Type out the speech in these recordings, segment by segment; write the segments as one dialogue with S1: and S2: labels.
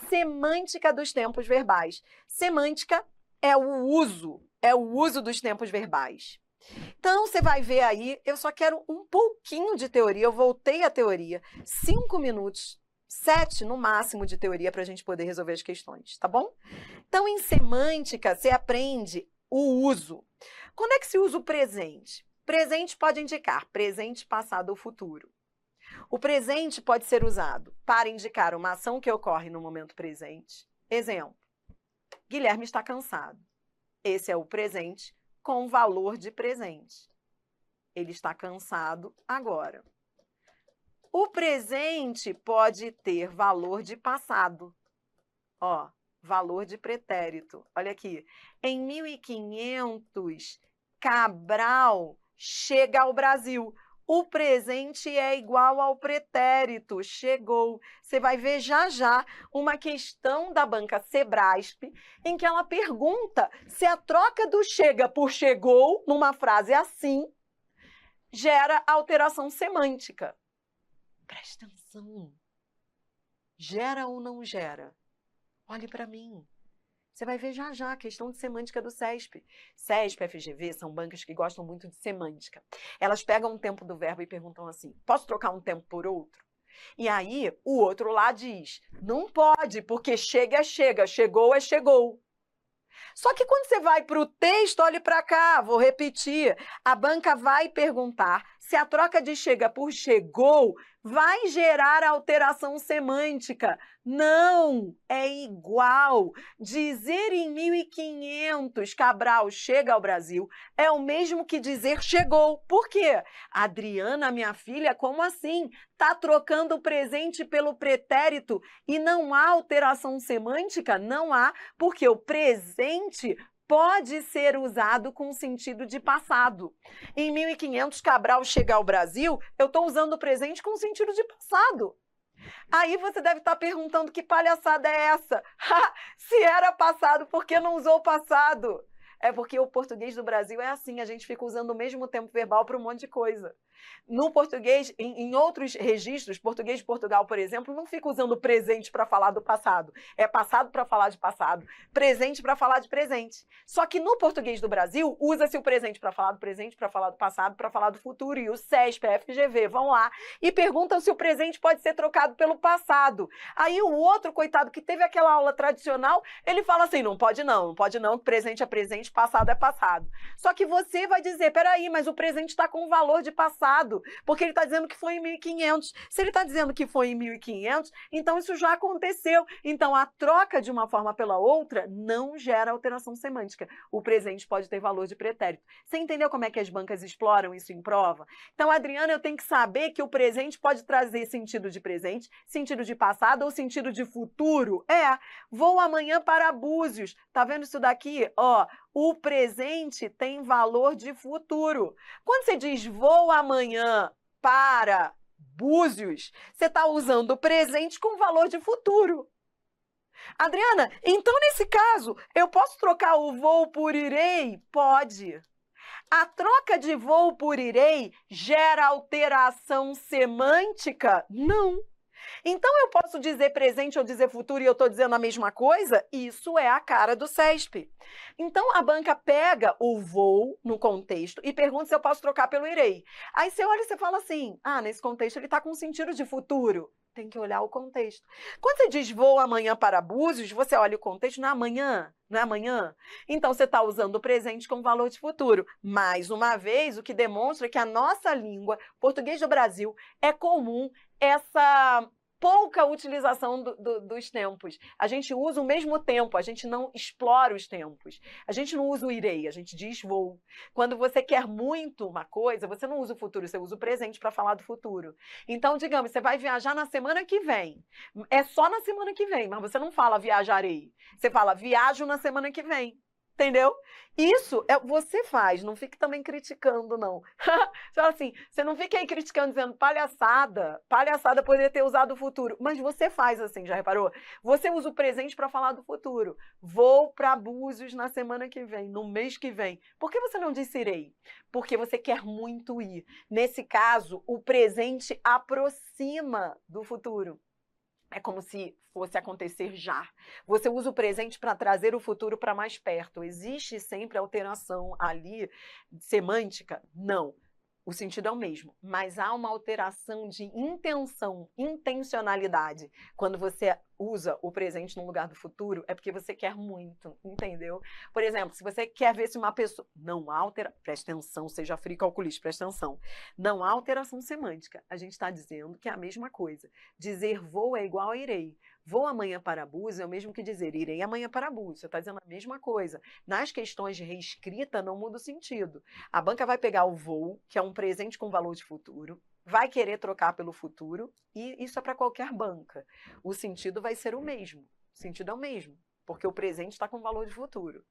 S1: semântica dos tempos verbais. Semântica é o uso dos tempos verbais. Então, você vai ver aí, eu só quero um pouquinho de teoria, eu voltei à teoria, 5 minutos, 7 no máximo de teoria para a gente poder resolver as questões, tá bom? Então, em semântica, você aprende o uso. Quando é que se usa o presente? Presente pode indicar presente, passado ou futuro. O presente pode ser usado para indicar uma ação que ocorre no momento presente. Exemplo, Guilherme está cansado. Esse é o presente com valor de presente. Ele está cansado agora. O presente pode ter valor de passado. Ó, valor de pretérito. Olha aqui. Em 1500, Cabral chega ao Brasil. O presente é igual ao pretérito, chegou. Você vai ver já já uma questão da banca Sebrasp, em que ela pergunta se a troca do chega por chegou, numa frase assim, gera alteração semântica. Presta atenção. Gera ou não gera? Olhe para mim. Você vai ver já já a questão de semântica do CESP. CESP e FGV são bancas que gostam muito de semântica. Elas pegam um tempo do verbo e perguntam assim, posso trocar um tempo por outro? E aí, o outro lá diz, não pode, porque chega é chega, chegou é chegou. Só que quando você vai para o texto, olhe para cá, vou repetir, a banca vai perguntar se a troca de chega por chegou vai gerar alteração semântica. Não, é igual. Dizer em 1500 Cabral chega ao Brasil é o mesmo que dizer chegou. Por quê? Adriana, minha filha, como assim? Está trocando o presente pelo pretérito e não há alteração semântica? Não há, porque o presente pode ser usado com sentido de passado. Em 1500, Cabral chega ao Brasil, eu estou usando o presente com sentido de passado. Aí você deve estar perguntando que palhaçada é essa? Se era passado, por que não usou o passado? É porque o português do Brasil é assim, a gente fica usando o mesmo tempo verbal para um monte de coisa. No português, em outros registros, português de Portugal, por exemplo, não fica usando presente para falar do passado. É passado para falar de passado, presente para falar de presente. Só que no português do Brasil, usa-se o presente para falar do presente, para falar do passado, para falar do futuro. E o CESP, a FGV vão lá e perguntam se o presente pode ser trocado pelo passado. Aí o outro, coitado, que teve aquela aula tradicional, ele fala assim, não pode não, que presente é presente, passado é passado. Só que você vai dizer, peraí, mas o presente está com valor de passado, porque ele está dizendo que foi em 1500. Se ele está dizendo que foi em 1500, então isso já aconteceu. Então a troca de uma forma pela outra não gera alteração semântica. O presente pode ter valor de pretérito. Você entendeu como é que as bancas exploram isso em prova? Então, Adriana, eu tenho que saber que o presente pode trazer sentido de presente, sentido de passado ou sentido de futuro? Vou amanhã para Búzios. Tá vendo isso daqui? Ó, o presente tem valor de futuro. Quando você diz vou amanhã para Búzios, você está usando o presente com valor de futuro. Adriana, então nesse caso, eu posso trocar o vou por irei? Pode. A troca de vou por irei gera alteração semântica? Não. Então, eu posso dizer presente ou dizer futuro e eu estou dizendo a mesma coisa? Isso é a cara do CESP. Então, a banca pega o vou no contexto e pergunta se eu posso trocar pelo irei. Aí você olha e você fala assim, nesse contexto ele está com sentido de futuro. Tem que olhar o contexto. Quando você diz vou amanhã para Búzios, você olha o contexto, não é amanhã? Não é amanhã? Então, você está usando o presente com valor de futuro. Mais uma vez, o que demonstra que a nossa língua, português do Brasil, é comum essa pouca utilização dos tempos. A gente usa o mesmo tempo, a gente não explora os tempos. A gente não usa o irei, a gente diz vou. Quando você quer muito uma coisa, você não usa o futuro, você usa o presente para falar do futuro. Então, digamos, você vai viajar na semana que vem. É só na semana que vem, mas você não fala viajarei. Você fala viajo na semana que vem. Entendeu? Isso você faz, não fique também criticando, não. Você fala assim, você não fica aí criticando, dizendo palhaçada poderia ter usado o futuro. Mas você faz assim, já reparou? Você usa o presente para falar do futuro. Vou para Búzios na semana que vem, no mês que vem. Por que você não disse irei? Porque você quer muito ir. Nesse caso, o presente aproxima do futuro. É como se fosse acontecer já. Você usa o presente para trazer o futuro para mais perto. Existe sempre alteração ali semântica? Não. O sentido é o mesmo, mas há uma alteração de intenção, intencionalidade. Quando você usa o presente no lugar do futuro, é porque você quer muito, entendeu? Por exemplo, se você quer ver se uma pessoa... Não há alteração... Presta atenção, seja frio calculista, presta atenção. Não há alteração semântica. A gente está dizendo que é a mesma coisa. Dizer vou é igual a irei. Vou amanhã para Búzios é o mesmo que dizer irei amanhã para Búzios. Você está dizendo a mesma coisa. Nas questões de reescrita, não muda o sentido. A banca vai pegar o vou, que é um presente com valor de futuro, vai querer trocar pelo futuro, e isso é para qualquer banca. O sentido vai ser o mesmo. O sentido é o mesmo, porque o presente está com valor de futuro.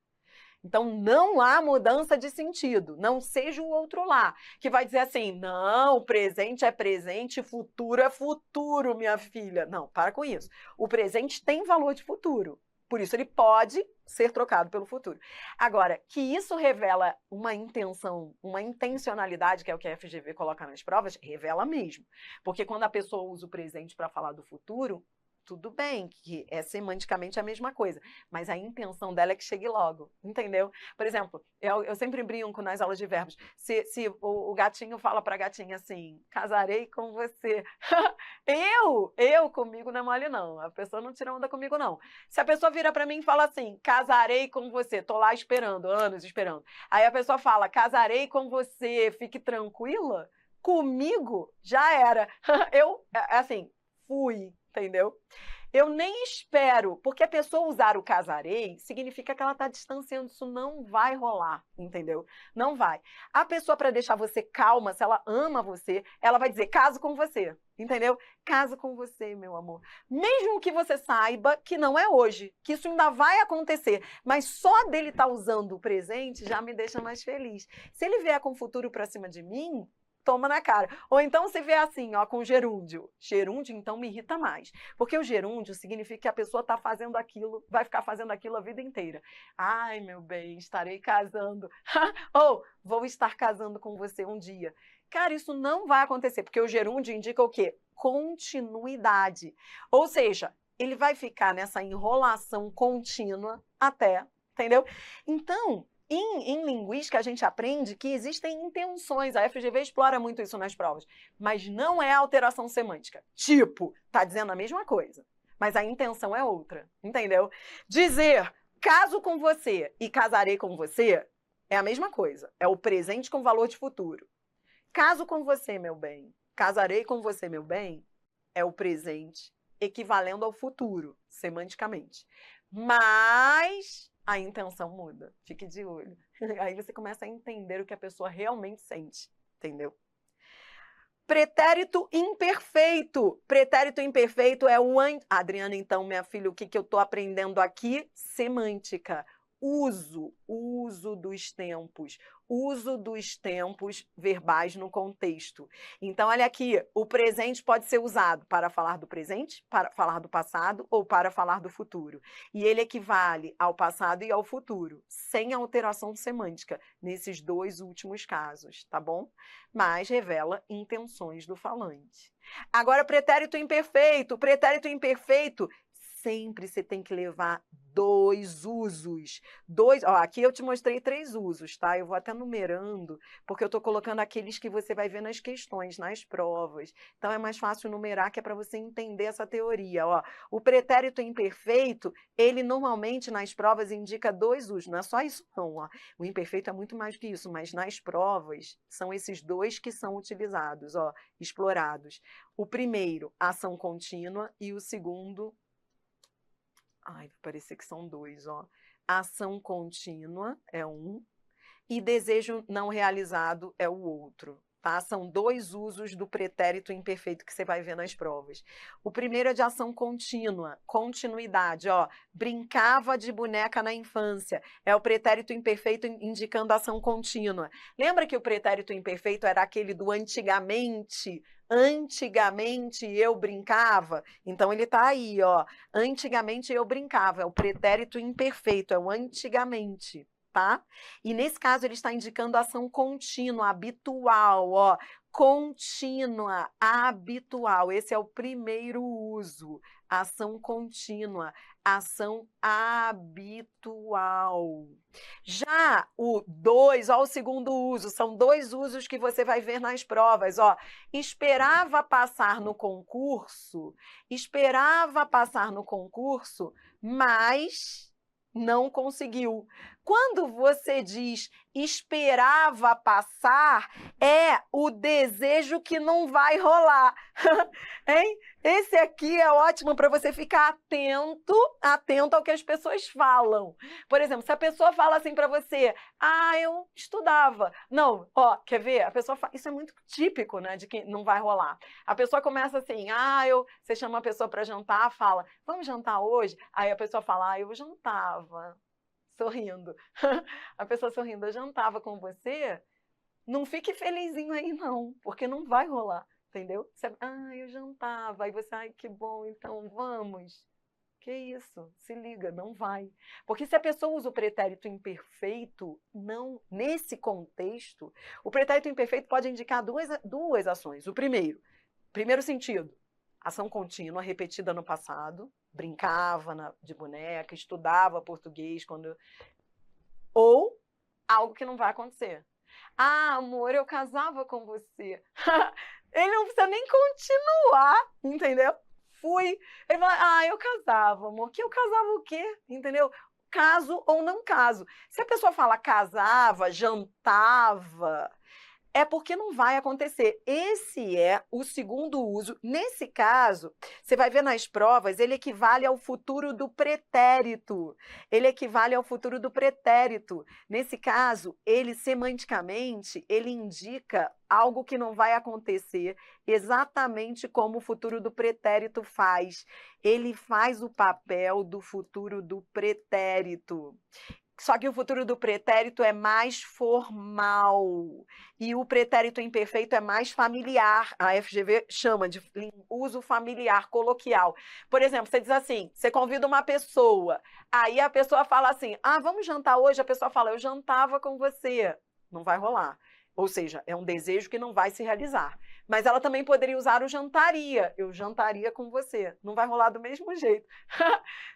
S1: Então, não há mudança de sentido. Não seja o outro lá, que vai dizer assim, não, presente é presente, futuro é futuro, minha filha. Não, para com isso. O presente tem valor de futuro. Por isso, ele pode ser trocado pelo futuro. Agora, que isso revela uma intenção, uma intencionalidade, que é o que a FGV coloca nas provas, revela mesmo. Porque quando a pessoa usa o presente para falar do futuro, tudo bem, que é semanticamente a mesma coisa, mas a intenção dela é que chegue logo, entendeu? Por exemplo, eu sempre brinco nas aulas de verbos, se o gatinho fala para a gatinha assim, casarei com você, eu comigo não é mole não, a pessoa não tira onda comigo não. Se a pessoa vira para mim e fala assim, casarei com você, tô lá esperando, anos esperando, aí a pessoa fala, casarei com você, fique tranquila, comigo já era, eu, assim, fui, entendeu? Eu nem espero, porque a pessoa usar o casarei significa que ela está distanciando, isso não vai rolar, entendeu? Não vai. A pessoa, para deixar você calma, se ela ama você, ela vai dizer, caso com você, entendeu? Caso com você, meu amor. Mesmo que você saiba que não é hoje, que isso ainda vai acontecer, mas só dele estar usando o presente já me deixa mais feliz. Se ele vier com o futuro para cima de mim, toma na cara. Ou então você vê assim, ó, com gerúndio. Gerúndio, então, me irrita mais. Porque o gerúndio significa que a pessoa está fazendo aquilo, vai ficar fazendo aquilo a vida inteira. Ai, meu bem, estarei casando. Ou, vou estar casando com você um dia. Cara, isso não vai acontecer, porque o gerúndio indica o quê? Continuidade. Ou seja, ele vai ficar nessa enrolação contínua até, entendeu? Então, em linguística, a gente aprende que existem intenções, a FGV explora muito isso nas provas, mas não é alteração semântica. Tipo, tá dizendo a mesma coisa, mas a intenção é outra, entendeu? Dizer caso com você e casarei com você é a mesma coisa, é o presente com valor de futuro. Caso com você, meu bem, casarei com você, meu bem, é o presente equivalendo ao futuro, semanticamente. Mas a intenção muda, fique de olho. Aí você começa a entender o que a pessoa realmente sente, entendeu? Pretérito imperfeito. Pretérito imperfeito é o... Adriana, então, minha filha, o que eu estou aprendendo aqui? Semântica. Uso dos tempos verbais no contexto. Então, olha aqui, o presente pode ser usado para falar do presente, para falar do passado ou para falar do futuro. E ele equivale ao passado e ao futuro, sem alteração semântica, nesses dois últimos casos, tá bom? Mas revela intenções do falante. Agora, pretérito imperfeito. Pretérito imperfeito, sempre você tem que levar dois usos. Ó, aqui eu te mostrei 3 usos, tá? Eu vou até numerando, porque eu estou colocando aqueles que você vai ver nas questões, nas provas. Então é mais fácil numerar, que é para você entender essa teoria. Ó, o pretérito imperfeito, ele normalmente nas provas indica 2 usos. Não é só isso não, ó. O imperfeito é muito mais que isso, mas nas provas são esses 2 que são utilizados, ó, explorados. O primeiro, ação contínua, e o segundo... Ai, vai parecer que são 2, ó. Ação contínua é um e desejo não realizado é o outro, tá? São 2 usos do pretérito imperfeito que você vai ver nas provas. O primeiro é de ação contínua, continuidade, ó. Brincava de boneca na infância. É o pretérito imperfeito indicando ação contínua. Lembra que o pretérito imperfeito era aquele do antigamente? Antigamente eu brincava, então ele tá aí, ó. Antigamente eu brincava, é o pretérito imperfeito, é o antigamente, tá? E nesse caso ele está indicando ação contínua, habitual, ó. contínua, habitual. Esse é o primeiro uso. Ação contínua, ação habitual. Já o 2, ó, o segundo uso, são 2 usos que você vai ver nas provas. Ó, esperava passar no concurso, mas não conseguiu. Quando você diz esperava passar, é o desejo que não vai rolar. Hein? Esse aqui é ótimo para você ficar atento ao que as pessoas falam. Por exemplo, se a pessoa fala assim para você, eu estudava. Não, ó, quer ver? A pessoa fala, isso é muito típico, né, de que não vai rolar. A pessoa começa assim, você chama a pessoa para jantar, fala, vamos jantar hoje? Aí a pessoa fala, eu jantava, sorrindo. A pessoa sorrindo, eu jantava com você, não fique felizinho aí não, porque não vai rolar. Entendeu? Você, eu jantava. Aí você, que bom, então vamos. Que isso? Se liga, não vai. Porque se a pessoa usa o pretérito imperfeito, não, nesse contexto, o pretérito imperfeito pode indicar duas ações. O primeiro sentido, ação contínua, repetida no passado, brincava de boneca, estudava português, ou algo que não vai acontecer. Amor, eu casava com você. Ele não precisa nem continuar, entendeu? Ele fala, eu casava, amor. Que eu casava o quê? Entendeu? Caso ou não caso. Se a pessoa fala casava, jantava, é porque não vai acontecer. Esse é o segundo uso. Nesse caso, você vai ver nas provas, ele equivale ao futuro do pretérito. Nesse caso, ele semanticamente, ele indica algo que não vai acontecer, exatamente como o futuro do pretérito faz. Ele faz o papel do futuro do pretérito. Só que o futuro do pretérito é mais formal e o pretérito imperfeito é mais familiar. A FGV chama de uso familiar, coloquial. Por exemplo, você diz assim, você convida uma pessoa, aí a pessoa fala assim, vamos jantar hoje? A pessoa fala, eu jantava com você. Não vai rolar. Ou seja, é um desejo que não vai se realizar. Mas ela também poderia usar o jantaria. Eu jantaria com você. Não vai rolar do mesmo jeito.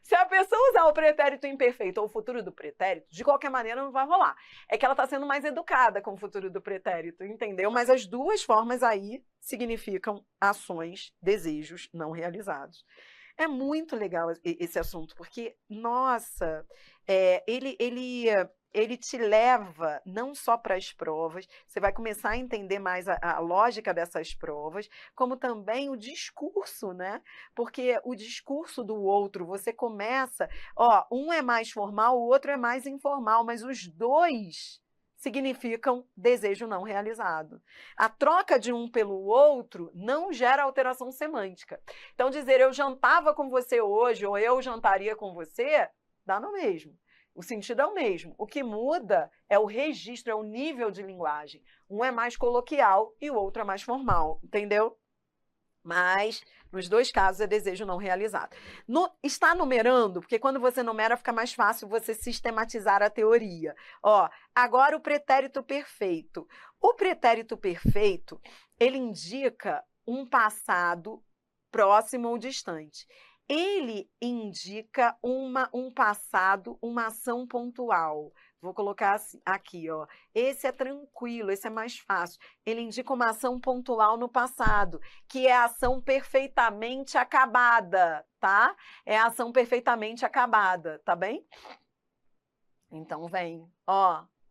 S1: Se a pessoa usar o pretérito imperfeito ou o futuro do pretérito, de qualquer maneira não vai rolar. É que ela está sendo mais educada com o futuro do pretérito, entendeu? Mas as duas formas aí significam ações, desejos não realizados. É muito legal esse assunto, porque, nossa, ele te leva não só para as provas, você vai começar a entender mais a lógica dessas provas, como também o discurso, né? Porque o discurso do outro, você começa, um é mais formal, o outro é mais informal, mas os dois significam desejo não realizado. A troca de um pelo outro não gera alteração semântica. Então, dizer eu jantava com você hoje ou eu jantaria com você, dá no mesmo. O sentido é o mesmo. O que muda é o registro, é o nível de linguagem. Um é mais coloquial e o outro é mais formal, entendeu? Mas, nos dois casos, é desejo não realizado. Está numerando, porque quando você numera, fica mais fácil você sistematizar a teoria. Agora o pretérito perfeito. O pretérito perfeito, ele indica um passado próximo ou distante. Ele indica um passado, uma ação pontual. Vou colocar aqui, Esse é tranquilo, esse é mais fácil. Ele indica uma ação pontual no passado, que é a ação perfeitamente acabada, tá? É a ação perfeitamente acabada, tá bem? Então, vem,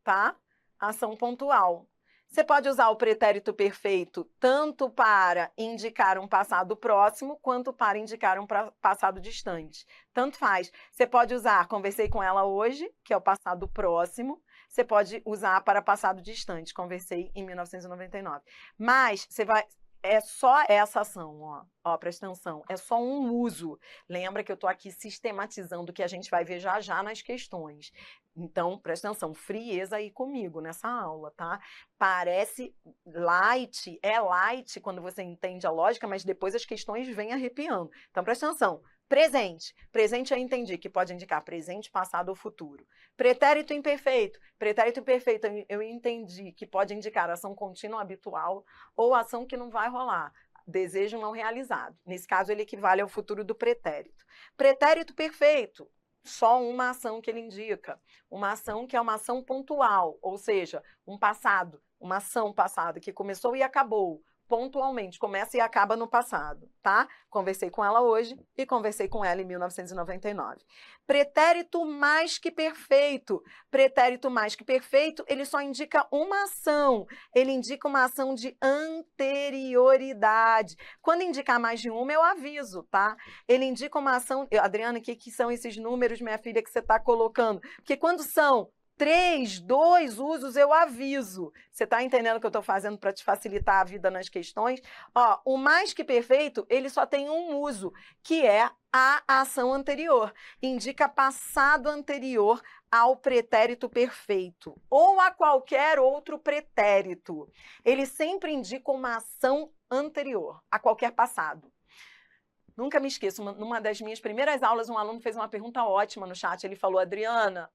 S1: tá? Ação pontual. Você pode usar o pretérito perfeito tanto para indicar um passado próximo, quanto para indicar um passado distante. Tanto faz. Você pode usar, conversei com ela hoje, que é o passado próximo. Você pode usar para passado distante, conversei em 1999. Mas você vai... É só essa ação, presta atenção, é só um uso. Lembra que eu estou aqui sistematizando o que a gente vai ver já já nas questões. Então, presta atenção, frieza aí comigo nessa aula, tá? Parece light, é light quando você entende a lógica, mas depois as questões vêm arrepiando. Então, presta atenção, Presente. Presente eu entendi que pode indicar presente, passado ou futuro. Pretérito imperfeito. Pretérito imperfeito eu entendi que pode indicar ação contínua habitual ou ação que não vai rolar. Desejo não realizado. Nesse caso, ele equivale ao futuro do pretérito. Pretérito perfeito. Só uma ação que ele indica. Uma ação que é uma ação pontual, ou seja, um passado, uma ação passada que começou e acabou. Pontualmente, começa e acaba no passado, tá? Conversei com ela hoje e conversei com ela em 1999. Pretérito mais que perfeito. Pretérito mais que perfeito, ele só indica uma ação. Ele indica uma ação de anterioridade. Quando indicar mais de uma, eu aviso, tá? Ele indica uma ação... Adriana, o que são esses números, minha filha, que você está colocando? Porque quando são 3, 2 usos, eu aviso. Você está entendendo o que eu estou fazendo para te facilitar a vida nas questões? Ó, o mais que perfeito, ele só tem um uso, que é a ação anterior. Indica passado anterior ao pretérito perfeito, ou a qualquer outro pretérito. Ele sempre indica uma ação anterior a qualquer passado. Nunca me esqueço, numa das minhas primeiras aulas, um aluno fez uma pergunta ótima no chat. Ele falou, Adriana,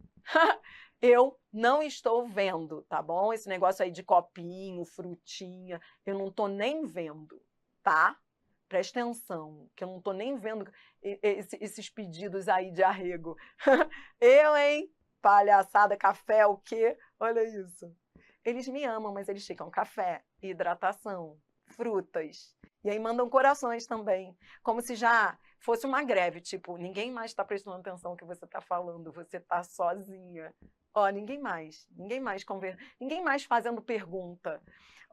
S1: eu não estou vendo, tá bom? Esse negócio aí de copinho, frutinha, eu não estou nem vendo, tá? Presta atenção, que eu não estou nem vendo esses pedidos aí de arrego. Eu, hein? Palhaçada, café, o quê? Olha isso. Eles me amam, mas eles ficam café, hidratação, frutas. E aí mandam corações também, como se já fosse uma greve, tipo, ninguém mais está prestando atenção no que você está falando, você está sozinha. Ó, ninguém mais conversa, ninguém mais fazendo pergunta.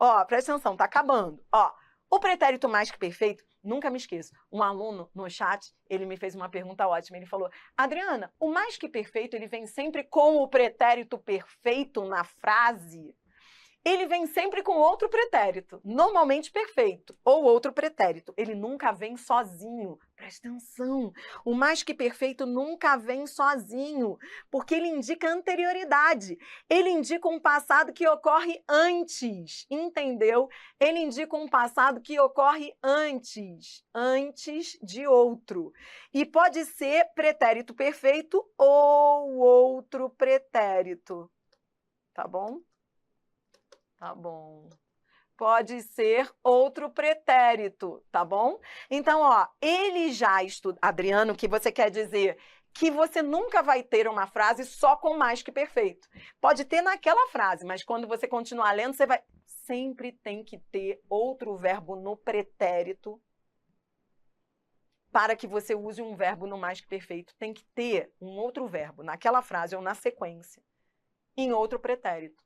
S1: Ó, presta atenção, tá acabando. Ó, o pretérito mais que perfeito, nunca me esqueço. Um aluno no chat, ele me fez uma pergunta ótima, ele falou, Adriana, o mais que perfeito, ele vem sempre com o pretérito perfeito na frase? Ele vem sempre com outro pretérito, normalmente perfeito, ou outro pretérito. Ele nunca vem sozinho. Presta atenção, o mais que perfeito nunca vem sozinho, porque ele indica anterioridade. Ele indica um passado que ocorre antes, entendeu? Ele indica um passado que ocorre antes de outro. E pode ser pretérito perfeito ou outro pretérito, tá bom? Tá bom. Pode ser outro pretérito, tá bom? Então, ó, ele já estuda... Adriano, o que você quer dizer? Que você nunca vai ter uma frase só com mais que perfeito. Pode ter naquela frase, mas quando você continuar lendo, você vai... Sempre tem que ter outro verbo no pretérito para que você use um verbo no mais que perfeito. Tem que ter um outro verbo naquela frase ou na sequência, em outro pretérito.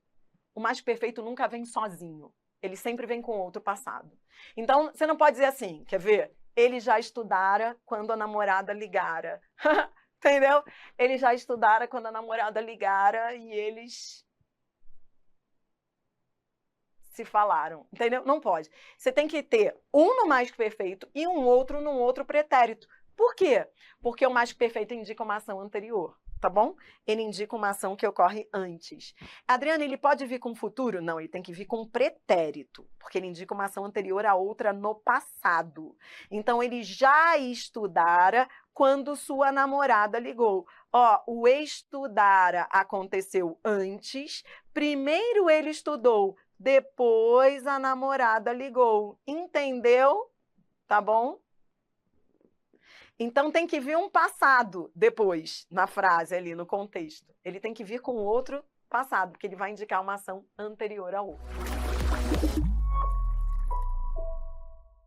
S1: O mais perfeito nunca vem sozinho. Ele sempre vem com outro passado. Então, você não pode dizer assim, quer ver? Ele já estudara quando a namorada ligara. Entendeu? Ele já estudara quando a namorada ligara e eles se falaram. Entendeu? Não pode. Você tem que ter um no mais que perfeito e um outro num outro pretérito. Por quê? Porque o mais que perfeito indica uma ação anterior. Tá bom? Ele indica uma ação que ocorre antes. Adriana, ele pode vir com futuro? Não, ele tem que vir com pretérito, porque ele indica uma ação anterior a outra no passado. Então, ele já estudara quando sua namorada ligou. Ó, o estudara aconteceu antes, primeiro ele estudou, depois a namorada ligou. Entendeu? Tá bom? Então, tem que vir um passado depois, na frase ali, no contexto. Ele tem que vir com outro passado, porque ele vai indicar uma ação anterior a outra.